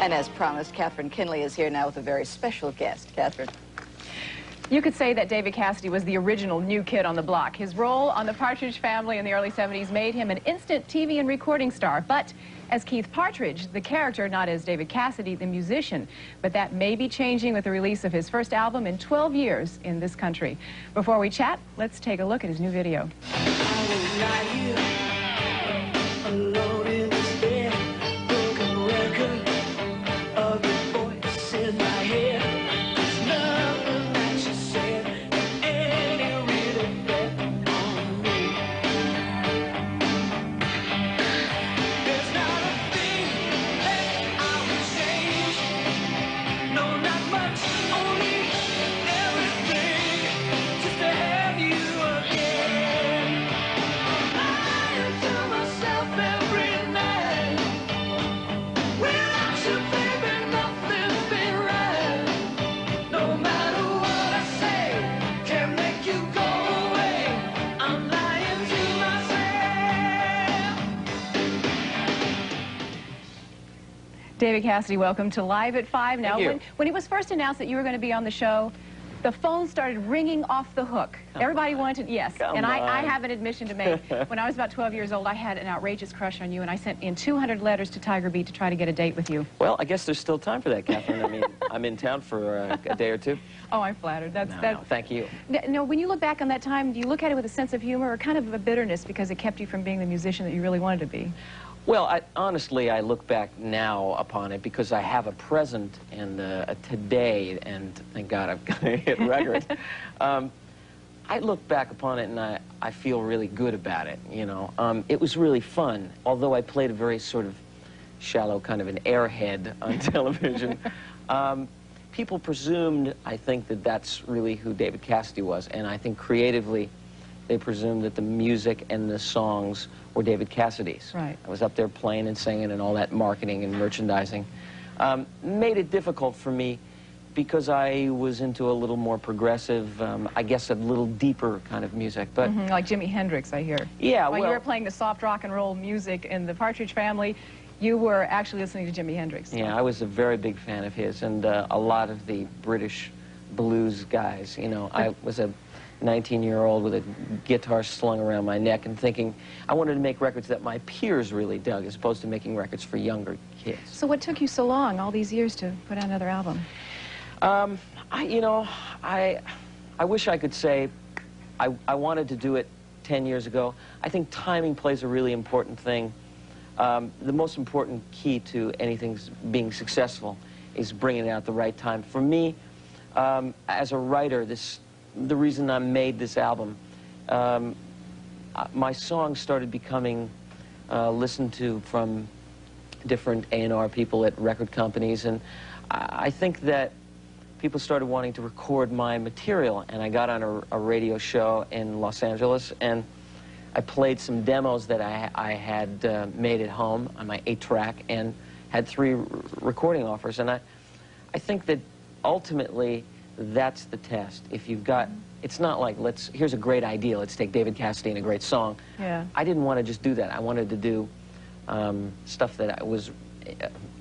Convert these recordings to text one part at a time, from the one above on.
And as promised, Catherine Kinley is here now with a very special guest. Catherine. You could say that David Cassidy was the original new kid on the block. His role on the Partridge Family in the early 70s made him an instant TV and recording star. But as Keith Partridge, the character, not as David Cassidy, the musician. But that may be changing with the release of his first album in 12 years in this country. Before we chat, let's take a look at his new video. David Cassidy, welcome to Live at 5. Now, when it was first announced that you were going to be on the show, the phone started ringing off the hook. Everybody wanted, yes. I have an admission to make. When I was about 12 years old, I had an outrageous crush on you, and I sent in 200 letters to Tiger Beat to try to get a date with you. Well, I guess there's still time for that, Catherine. I mean, I'm in town for a day or two. Oh, I'm flattered. No, thank you. No, when you look back on that time, do you look at it with a sense of humor or kind of a bitterness because it kept you from being the musician that you really wanted to be? Well, honestly, I look back now upon it because I have a present and a today, and thank God I've got a hit record. I look back upon it and I feel really good about it, you know. It was really fun, although I played a very sort of shallow kind of an airhead on television. People presumed, I think, that that's really who David Cassidy was, and I think creatively they presumed that the music and the songs were David Cassidy's. Right. I was up there playing and singing and all that marketing and merchandising. Made it difficult for me because I was into a little more progressive, I guess a little deeper kind of music. But like Jimi Hendrix, I hear. Yeah, While you were playing the soft rock and roll music in the Partridge Family, you were actually listening to Jimi Hendrix. Yeah, I was a very big fan of his, and a lot of the British blues guys. You know, I was a 19-year-old with a guitar slung around my neck and thinking I wanted to make records that my peers really dug as opposed to making records for younger kids. So what took you so long, all these years, to put out another album? I wish I could say I wanted to do it 10 years ago. I think timing plays a really important thing. The most important key to anything being successful is bringing it out at the right time. For me, as a writer, the reason I made this album, my songs started becoming listened to from different A&R people at record companies, and I think that people started wanting to record my material, and I got on a radio show in Los Angeles, and I played some demos that I had made at home on my 8-track and had 3 recording offers, and I think that ultimately that's the test. If you've got, it's not like, here's a great idea, let's take David Cassidy and a great song. Yeah. I didn't want to just do that. I wanted to do stuff that was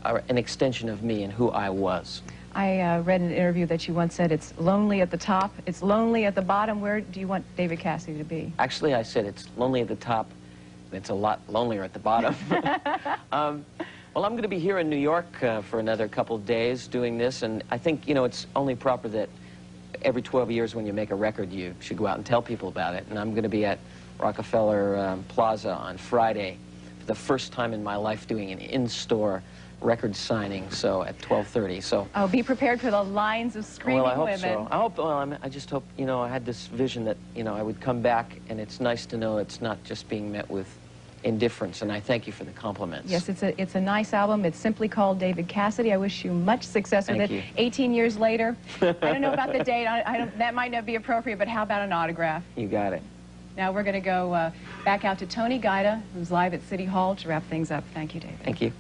an extension of me and who I was. I read in an interview that you once said it's lonely at the top, it's lonely at the bottom. Where do you want David Cassidy to be? Actually, I said it's lonely at the top, and it's a lot lonelier at the bottom. Well, I'm going to be here in New York for another couple of days doing this, and I think, you know, it's only proper that every 12 years when you make a record, you should go out and tell people about it. And I'm going to be at Rockefeller Plaza on Friday for the first time in my life doing an in-store record signing, so at 12:30. So oh, be prepared for the lines of screaming women. Well, I hope so. I hope. Well, I just hope, you know, I had this vision that, you know, I would come back, and it's nice to know it's not just being met with indifference, and I thank you for the compliments. Yes, it's a nice album. It's simply called David Cassidy. I wish you much success with it. You. 18 years later. I don't know about the date. That might not be appropriate, but how about an autograph? You got it. Now we're going to go back out to Tony Guida, who's live at City Hall to wrap things up. Thank you, David. Thank you.